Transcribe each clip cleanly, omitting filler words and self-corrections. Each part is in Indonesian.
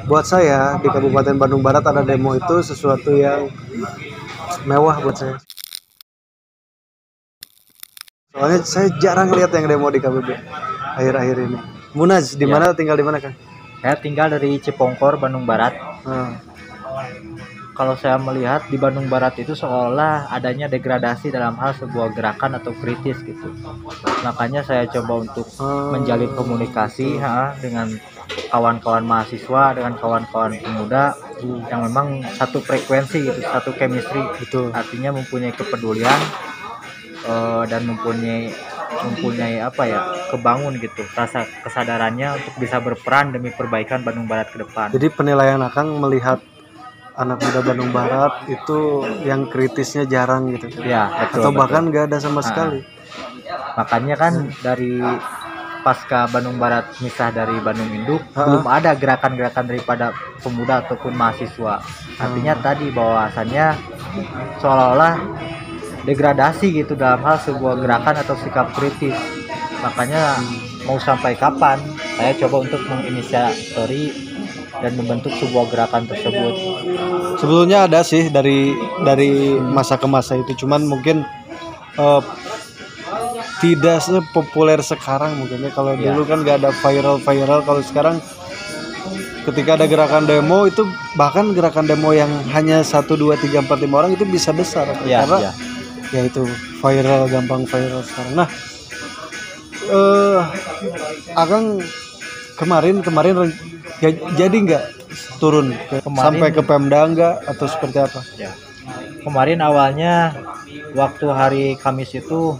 Buat saya di Kabupaten Bandung Barat ada demo itu sesuatu yang mewah buat saya. Soalnya saya jarang lihat yang demo di KBB akhir-akhir ini. Munaz, di mana tinggal di mana kan? Saya tinggal dari Cipongkor, Bandung Barat. Hmm. Kalau saya melihat di Bandung Barat itu seolah adanya degradasi dalam hal sebuah gerakan atau kritis gitu. Makanya saya coba untuk menjalin komunikasi dengan kawan-kawan mahasiswa, dengan kawan-kawan pemuda yang memang satu frekuensi gitu, satu chemistry. Betul. Artinya mempunyai kepedulian dan mempunyai kebangun gitu, rasa kesadarannya untuk bisa berperan demi perbaikan Bandung Barat ke depan. Jadi penilaian Akang melihat anak muda Bandung Barat itu yang kritisnya jarang gitu. Ya, betul. Atau bahkan nggak ada sama sekali. Makanya kan dari pasca Bandung Barat misah dari Bandung Induk, belum ada gerakan-gerakan daripada pemuda ataupun mahasiswa. Artinya tadi bahwasannya seolah-olah degradasi gitu dalam hal sebuah gerakan atau sikap kritis. Makanya mau sampai kapan saya coba untuk menginisiatori dan membentuk sebuah gerakan tersebut. Sebelumnya ada sih dari masa ke masa itu, cuman mungkin tidak sepopuler sekarang mungkin ya. Kalau dulu kan nggak ada viral, kalau sekarang ketika ada gerakan demo itu, bahkan gerakan demo yang hanya 1, 2, 3, 4, 5 orang itu bisa besar karena ya itu viral, gampang viral sekarang. Nah, Akang kemarin jadi nggak turun sampai ke Pemda nggak atau seperti apa? Ya. Kemarin awalnya waktu hari Kamis itu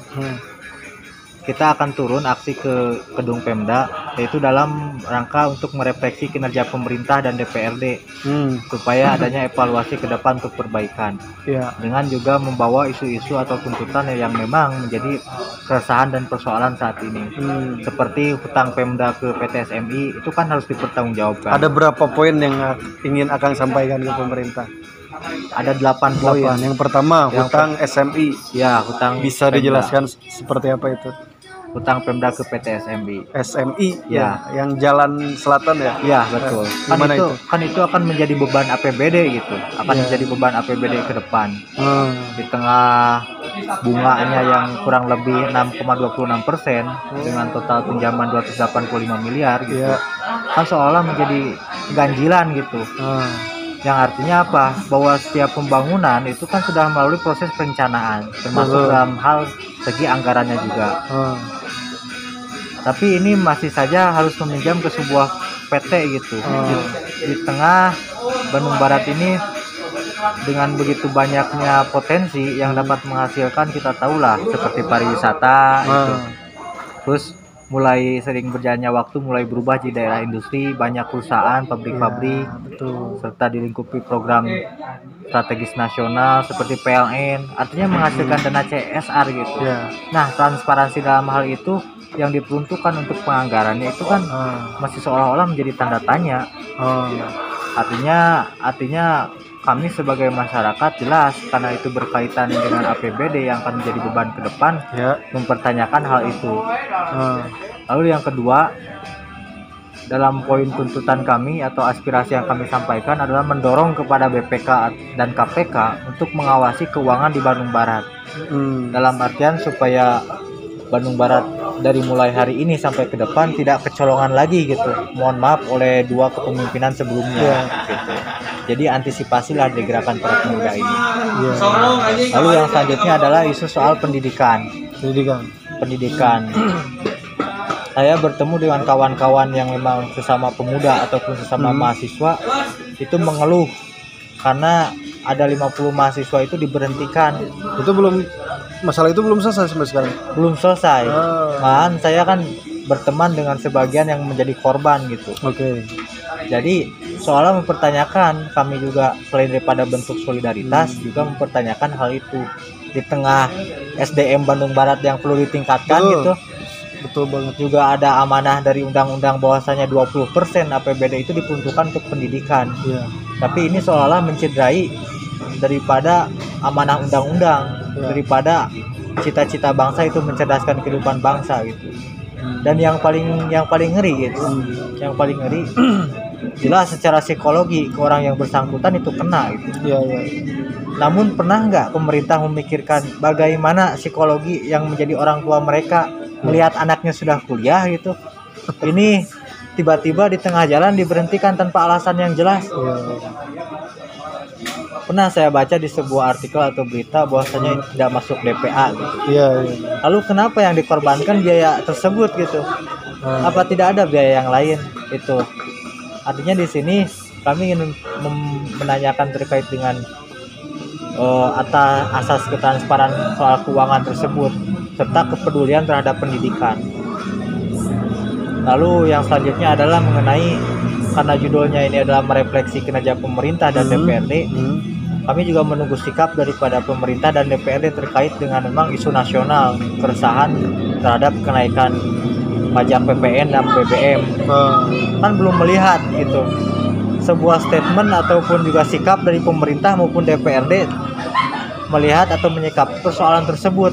kita akan turun aksi ke gedung Pemda, yaitu dalam rangka untuk merefleksi kinerja pemerintah dan DPRD supaya adanya evaluasi ke depan untuk perbaikan. Dengan juga membawa isu-isu atau tuntutan yang memang menjadi keresahan dan persoalan saat ini. Seperti hutang Pemda ke PT SMI itu kan harus dipertanggungjawabkan. Ada berapa poin yang ingin Akang sampaikan ke pemerintah? Ada 8 poin. Yang pertama, hutang SMI. Ya, hutang. Bisa dijelaskan seperti apa itu? Hutang Pemda ke PT SMI. SMI ya, yang Jalan Selatan ya? Ya, betul. Kan itu akan menjadi beban APBD gitu. Menjadi beban APBD ke depan. Di tengah bunganya yang kurang lebih 6,26% dengan total pinjaman 285 miliar gitu. Kan seolah menjadi ganjilan gitu. Yang artinya apa? Bahwa setiap pembangunan itu kan sudah melalui proses perencanaan, termasuk dalam hal segi anggarannya juga. Tapi ini masih saja harus meminjam ke sebuah PT gitu. Di tengah Bandung Barat ini dengan begitu banyaknya potensi yang dapat menghasilkan, kita tahulah seperti pariwisata gitu. Terus mulai sering berjalannya waktu mulai berubah di daerah industri, banyak perusahaan, pabrik-pabrik, serta dilingkupi program strategis nasional seperti PLN, artinya menghasilkan dana CSR gitu. Nah, transparansi dalam hal itu yang diperuntukkan untuk penganggarannya itu kan masih seolah-olah menjadi tanda tanya. Artinya kami sebagai masyarakat jelas karena itu berkaitan dengan APBD yang akan menjadi beban ke depan, mempertanyakan hal itu. Lalu yang kedua, dalam poin tuntutan kami atau aspirasi yang kami sampaikan adalah mendorong kepada BPK dan KPK untuk mengawasi keuangan di Bandung Barat. Dalam artian supaya Bandung Barat dari mulai hari ini sampai ke depan tidak kecolongan lagi gitu. Mohon maaf oleh dua kepemimpinan sebelumnya gitu. Jadi antisipasilah di gerakan para pemuda ini. Lalu yang selanjutnya adalah isu soal pendidikan. Saya bertemu dengan kawan-kawan yang memang sesama pemuda ataupun sesama mahasiswa itu mengeluh karena ada 50 mahasiswa itu diberhentikan. Masalah itu belum selesai sampai sekarang? Belum selesai. Malahan saya kan berteman dengan sebagian yang menjadi korban gitu. Jadi seolah mempertanyakan, kami juga selain daripada bentuk solidaritas juga mempertanyakan hal itu. Di tengah SDM Bandung Barat yang perlu ditingkatkan gitu. Betul banget. Juga ada amanah dari undang-undang bahwasanya 20% APBD itu diperuntukkan untuk pendidikan. Tapi ini seolah mencederai daripada amanah undang-undang, daripada cita-cita bangsa itu mencerdaskan kehidupan bangsa gitu. Dan yang paling ngeri gitu. Yang paling ngeri jelas secara psikologi ke orang yang bersangkutan itu kena gitu. Iya, iya. Namun pernah nggak pemerintah memikirkan bagaimana psikologi yang menjadi orang tua mereka melihat anaknya sudah kuliah gitu? Ini tiba-tiba di tengah jalan diberhentikan tanpa alasan yang jelas. Iya. Pernah saya baca di sebuah artikel atau berita bahwasanya itu tidak masuk DPA gitu. Iya, iya. Lalu kenapa yang dikorbankan biaya tersebut gitu? Apa tidak ada biaya yang lain itu? Artinya di sini kami ingin menanyakan terkait dengan asas ketransparan soal keuangan tersebut serta kepedulian terhadap pendidikan. Lalu yang selanjutnya adalah mengenai, karena judulnya ini adalah merefleksi kinerja pemerintah dan DPRD, kami juga menunggu sikap daripada pemerintah dan DPRD terkait dengan memang isu nasional, keresahan terhadap kenaikan pajak PPN dan BBM. Kan belum melihat gitu sebuah statement ataupun juga sikap dari pemerintah maupun DPRD melihat atau menyikapi persoalan tersebut.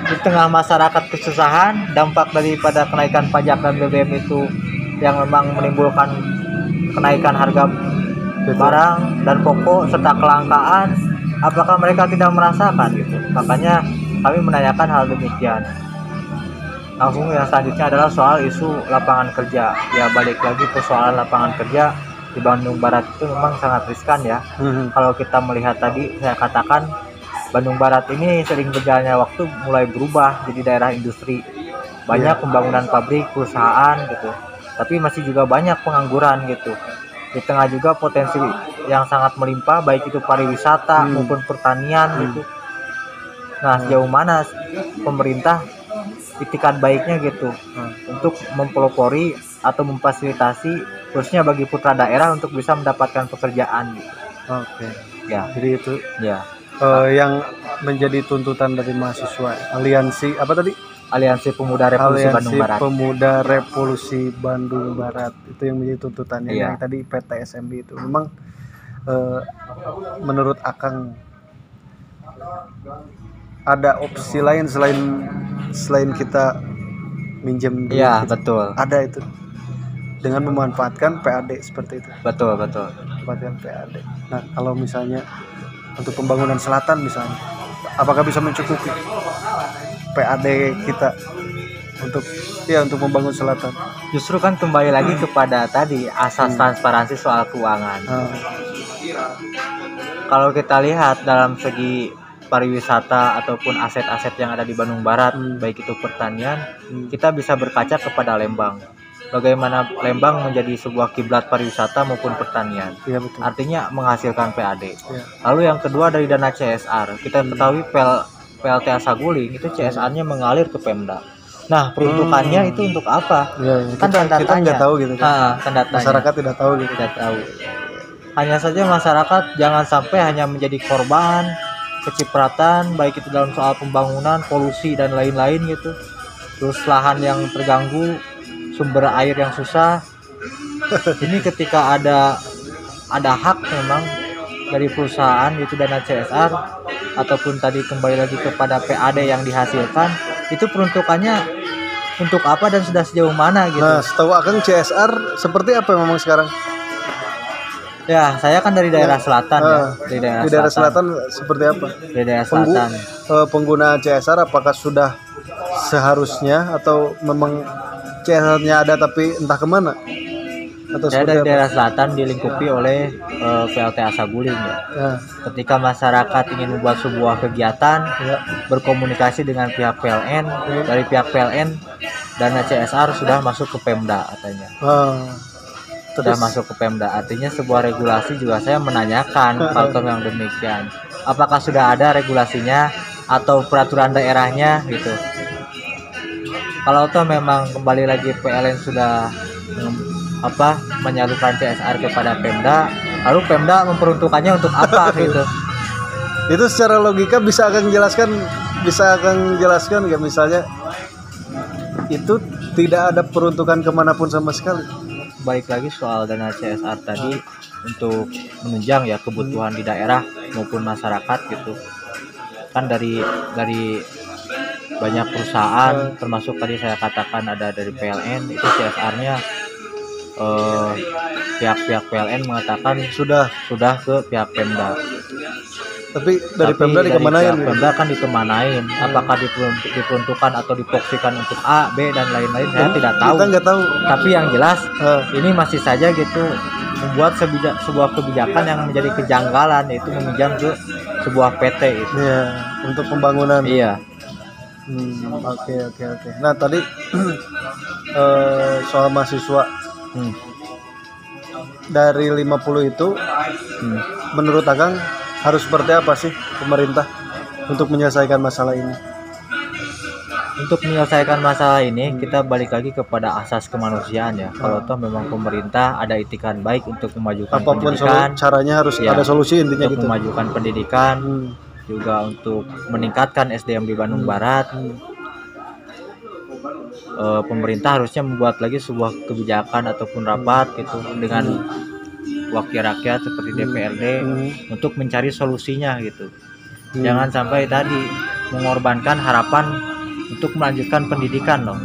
Di tengah masyarakat kesusahan, dampak daripada kenaikan pajak dan BBM itu yang memang menimbulkan kenaikan harga barang dan pokok serta kelangkaan, apakah mereka tidak merasakan gitu? Makanya kami menanyakan hal demikian. Langsung yang selanjutnya adalah soal isu lapangan kerja. Ya, balik lagi persoalan lapangan kerja di Bandung Barat itu memang sangat riskan ya. Kalau kita melihat tadi saya katakan Bandung Barat ini sering berjalannya waktu mulai berubah jadi daerah industri. Banyak pembangunan pabrik, perusahaan gitu. Tapi masih juga banyak pengangguran gitu. Di tengah juga potensi yang sangat melimpah baik itu pariwisata maupun pertanian gitu. Nah, sejauh mana pemerintah itikat baiknya gitu untuk mempelopori atau memfasilitasi khususnya bagi putra daerah untuk bisa mendapatkan pekerjaan gitu. Oke. Ya. Jadi itu Ya. Yang menjadi tuntutan dari mahasiswa aliansi apa tadi? Aliansi Pemuda Revolusi Aliansi Bandung Barat. Pemuda Revolusi Bandung Barat itu yang menjadi tuntutannya. Iya. Yang tadi PTSMB itu memang menurut Akang ada opsi lain selain kita minjem duit. Iya, gitu. betul. Ada itu dengan memanfaatkan PAD seperti itu. Betul. Memanfaatkan PAD. Nah, kalau misalnya untuk pembangunan selatan misalnya, apakah bisa mencukupi PAD kita untuk membangun selatan? Justru kan kembali lagi kepada tadi asas transparansi soal keuangan. Kalau kita lihat dalam segi pariwisata ataupun aset-aset yang ada di Bandung Barat, baik itu pertanian, kita bisa berkaca kepada Lembang. Bagaimana Lembang menjadi sebuah kiblat pariwisata maupun pertanian. Iya, betul. Artinya menghasilkan PAD. Ya. Lalu yang kedua dari dana CSR, kita ketahui PLTA Saguling itu CSR-nya mengalir ke Pemda. Nah, peruntukannya itu untuk apa? Ya, Kan kita nggak tahu gitu kan. Tanda tanya. Masyarakat tidak tahu gitu. Tidak tahu. Hanya saja masyarakat jangan sampai hanya menjadi korban kecipratan, baik itu dalam soal pembangunan, polusi dan lain-lain gitu. Terus lahan yang terganggu, sumber air yang susah. Ini ketika ada hak memang dari perusahaan itu dana CSR ataupun tadi kembali lagi kepada PAD yang dihasilkan, itu peruntukannya untuk apa dan sudah sejauh mana gitu. Nah, setahu Akang CSR seperti apa memang sekarang? Ya, saya kan dari daerah selatan ya. Di daerah selatan seperti apa? Di daerah selatan. Pengguna CSR apakah sudah seharusnya atau memang CSR-nya ada tapi entah kemana? Atau saya dari apa? daerah selatan dilingkupi oleh PLTA Saguling ya. Ketika masyarakat ingin membuat sebuah kegiatan, berkomunikasi dengan pihak PLN, dari pihak PLN dana CSR sudah masuk ke Pemda katanya. Sudah masuk ke Pemda, artinya sebuah regulasi juga saya menanyakan faktor yang demikian. Apakah sudah ada regulasinya atau peraturan daerahnya gitu? Kalau toh memang kembali lagi PLN sudah menyalurkan CSR kepada Pemda, lalu Pemda memperuntukannya untuk apa gitu? Itu secara logika bisa akan jelaskan nggak, misalnya itu tidak ada peruntukan kemanapun sama sekali. Balik lagi soal dana CSR tadi untuk menunjang ya kebutuhan di daerah maupun masyarakat gitu. Kan dari banyak perusahaan termasuk tadi saya katakan ada dari PLN itu CSR-nya pihak-pihak PLN mengatakan sudah ke pihak Pemda. Tapi dari Pemda dikemanain? Pemda kan dikemanain. Apakah diperuntukkan atau difokuskan untuk A, B dan lain-lain? Saya tidak tahu. Kita nggak tahu. Tapi yang jelas ini masih saja gitu membuat sebuah kebijakan yang menjadi kejanggalan, yaitu meminjam ke sebuah PT itu. Iya, untuk pembangunan. Iya. Oke. Nah tadi soal mahasiswa dari 50 itu, menurut Akang harus seperti apa sih pemerintah untuk menyelesaikan masalah ini? Untuk menyelesaikan masalah ini kita balik lagi kepada asas kemanusiaan ya. Kalau toh memang pemerintah ada itikan baik untuk memajukan apapun pendidikan, caranya harus ada solusi intinya untuk gitu. Memajukan pendidikan, juga untuk meningkatkan SDM di Bandung Barat. Pemerintah harusnya membuat lagi sebuah kebijakan ataupun rapat gitu dengan wakil rakyat seperti DPRD untuk mencari solusinya gitu. Jangan sampai tadi mengorbankan harapan untuk melanjutkan pendidikan loh.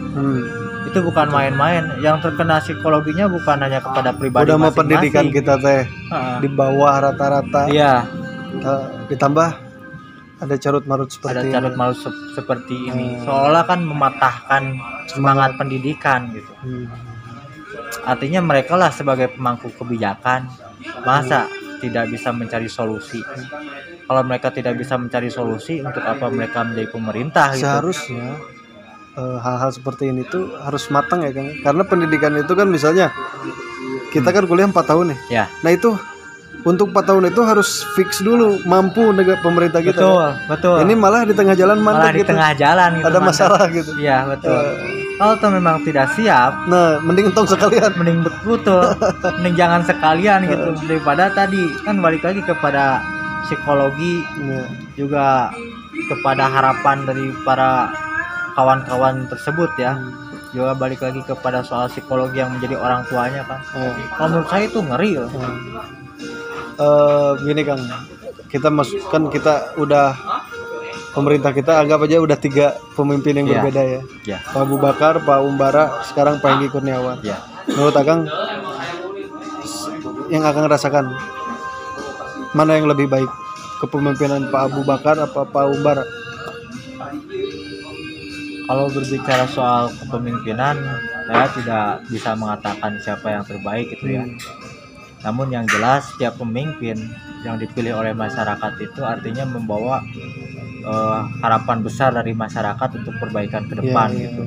Itu bukan main-main. Yang terkena psikologinya bukan hanya kepada pribadi udah masing-masing. Pendidikan kita teh di bawah rata-rata. Iya. Ditambah ada carut-marut seperti ini. Seolah kan mematahkan semangat pendidikan gitu. Artinya mereka lah sebagai pemangku kebijakan masa tidak bisa mencari solusi. Kalau mereka tidak bisa mencari solusi, untuk apa mereka menjadi pemerintah gitu? Seharusnya hal-hal seperti ini tuh harus matang ya kan. Karena pendidikan itu kan misalnya kita kan kuliah 4 tahun nih. Ya. Nah itu untuk 4 tahun itu harus fix dulu mampu negara pemerintah kita. Betul. Ini malah di tengah jalan malah di tengah jalan gitu, ada masalah gitu. Iya betul. Kalau tuh memang tidak siap, nah mending entong sekalian. Betul. Mending jangan sekalian gitu, daripada tadi kan balik lagi kepada psikologi, juga kepada harapan dari para kawan-kawan tersebut ya. Juga balik lagi kepada soal psikologi yang menjadi orang tuanya kan. Kalau menurut saya itu ngeri loh. Gini Kang, kita udah pemerintah kita anggap aja udah 3 pemimpin yang berbeda ya. Pak Abu Bakar, Pak Umbara, sekarang Pak Hengki Kurniawan. Menurut Akang yang Akang rasakan mana yang lebih baik, kepemimpinan Pak Abu Bakar apa Pak Umbara? Kalau berbicara soal kepemimpinan, saya tidak bisa mengatakan siapa yang terbaik gitu ya. Namun yang jelas setiap pemimpin yang dipilih oleh masyarakat itu artinya membawa harapan besar dari masyarakat untuk perbaikan ke depan gitu.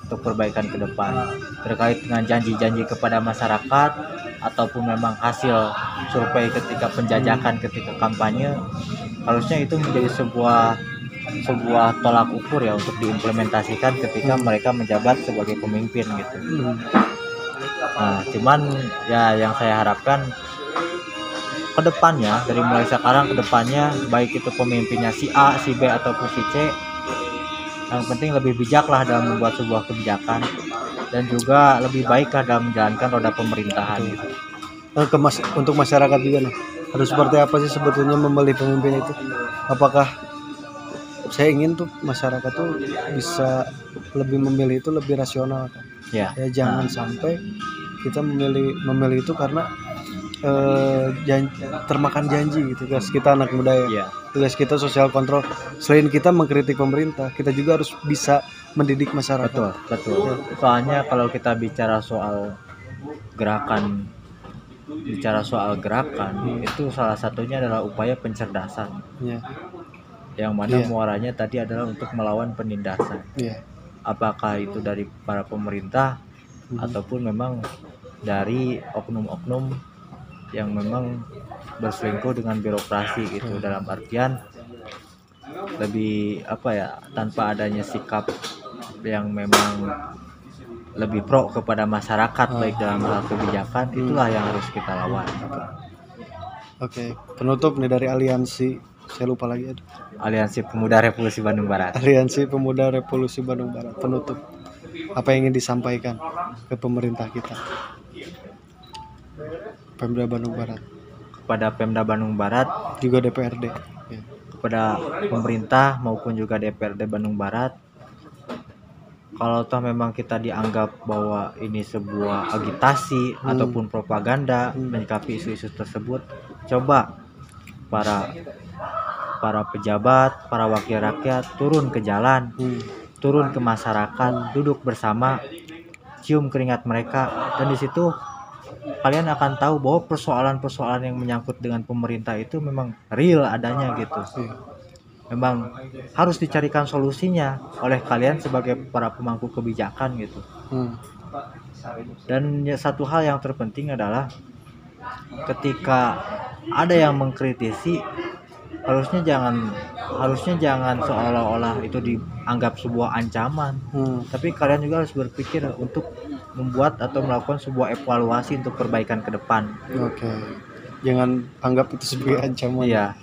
Untuk perbaikan ke depan terkait dengan janji-janji kepada masyarakat ataupun memang hasil survei ketika penjajakan ketika kampanye, harusnya itu menjadi sebuah tolak ukur ya untuk diimplementasikan ketika mereka menjabat sebagai pemimpin gitu. Nah, cuman ya yang saya harapkan kedepannya, dari mulai sekarang kedepannya, baik itu pemimpinnya si A, si B ataupun si C, yang penting lebih bijaklah dalam membuat sebuah kebijakan dan juga lebih baiklah dalam menjalankan roda pemerintahan gitu. Untuk masyarakat juga nih, harus seperti apa sih sebetulnya memilih pemimpin itu? Apakah saya ingin tuh masyarakat tuh bisa lebih memilih itu lebih rasional kan? Ya jangan sampai kita memilih itu karena termakan janji gitu guys. Kita anak muda ya. Tugas kita sosial kontrol. Selain kita mengkritik pemerintah, kita juga harus bisa mendidik masyarakat. Betul. Soalnya kalau kita bicara soal gerakan, itu salah satunya adalah upaya pencerdasan. Yang mana muaranya tadi adalah untuk melawan penindasan. Apakah itu dari para pemerintah ataupun memang dari oknum-oknum yang memang berselingkuh dengan birokrasi gitu, dalam artian lebih tanpa adanya sikap yang memang lebih pro kepada masyarakat baik dalam hal kebijakan, itulah yang harus kita lawan. Oke, penutup nih dari aliansi, saya lupa lagi ada. Aliansi Pemuda Revolusi Bandung Barat. Aliansi Pemuda Revolusi Bandung Barat. Penutup, apa yang ingin disampaikan ke pemerintah kita? Pemda Bandung Barat. Kepada Pemda Bandung Barat, juga DPRD. Kepada pemerintah maupun juga DPRD Bandung Barat, kalau toh memang kita dianggap bahwa ini sebuah agitasi ataupun propaganda menyikapi isu-isu tersebut, coba para pejabat, para wakil rakyat turun ke jalan, turun ke masyarakat, duduk bersama, cium keringat mereka, dan di situ kalian akan tahu bahwa persoalan-persoalan yang menyangkut dengan pemerintah itu memang real adanya gitu. Memang harus dicarikan solusinya oleh kalian sebagai para pemangku kebijakan gitu. Dan satu hal yang terpenting adalah ketika ada yang mengkritisi, harusnya jangan seolah-olah itu dianggap sebuah ancaman. Tapi kalian juga harus berpikir untuk membuat atau melakukan sebuah evaluasi untuk perbaikan ke depan. Oke. Jangan anggap itu sebagai ancaman. Iya.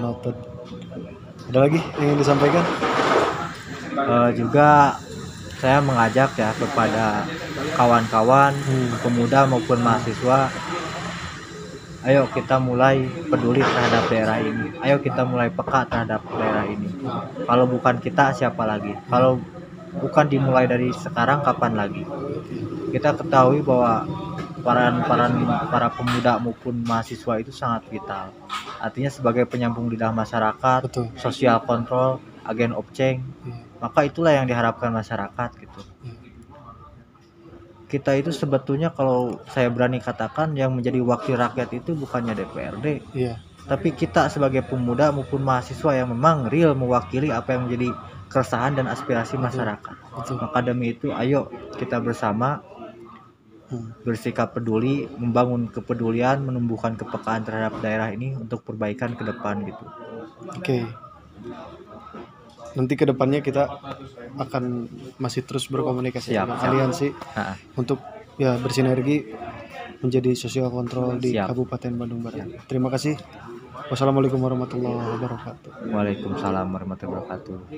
Noted. Ada lagi yang ingin disampaikan? Juga saya mengajak ya kepada kawan-kawan pemuda maupun mahasiswa, ayo kita mulai peduli terhadap daerah ini, ayo kita mulai peka terhadap daerah ini. Kalau bukan kita, siapa lagi? Kalau bukan dimulai dari sekarang, kapan lagi? Kita ketahui bahwa para pemuda maupun mahasiswa itu sangat vital. Artinya sebagai penyambung lidah masyarakat, betul, sosial kontrol, agen of change, maka itulah yang diharapkan masyarakat gitu. Kita itu sebetulnya kalau saya berani katakan yang menjadi wakil rakyat itu bukannya DPRD, tapi kita sebagai pemuda maupun mahasiswa yang memang real mewakili apa yang menjadi keresahan dan aspirasi masyarakat. Maka demi itu ayo kita bersama bersikap peduli, membangun kepedulian, menumbuhkan kepekaan terhadap daerah ini untuk perbaikan ke depan gitu. Oke. Nanti ke depannya kita akan masih terus berkomunikasi dengan aliansi untuk ya bersinergi menjadi sosial kontrol di Kabupaten Bandung Barat. Terima kasih. Wassalamualaikum warahmatullahi wabarakatuh. Waalaikumsalam warahmatullahi wabarakatuh.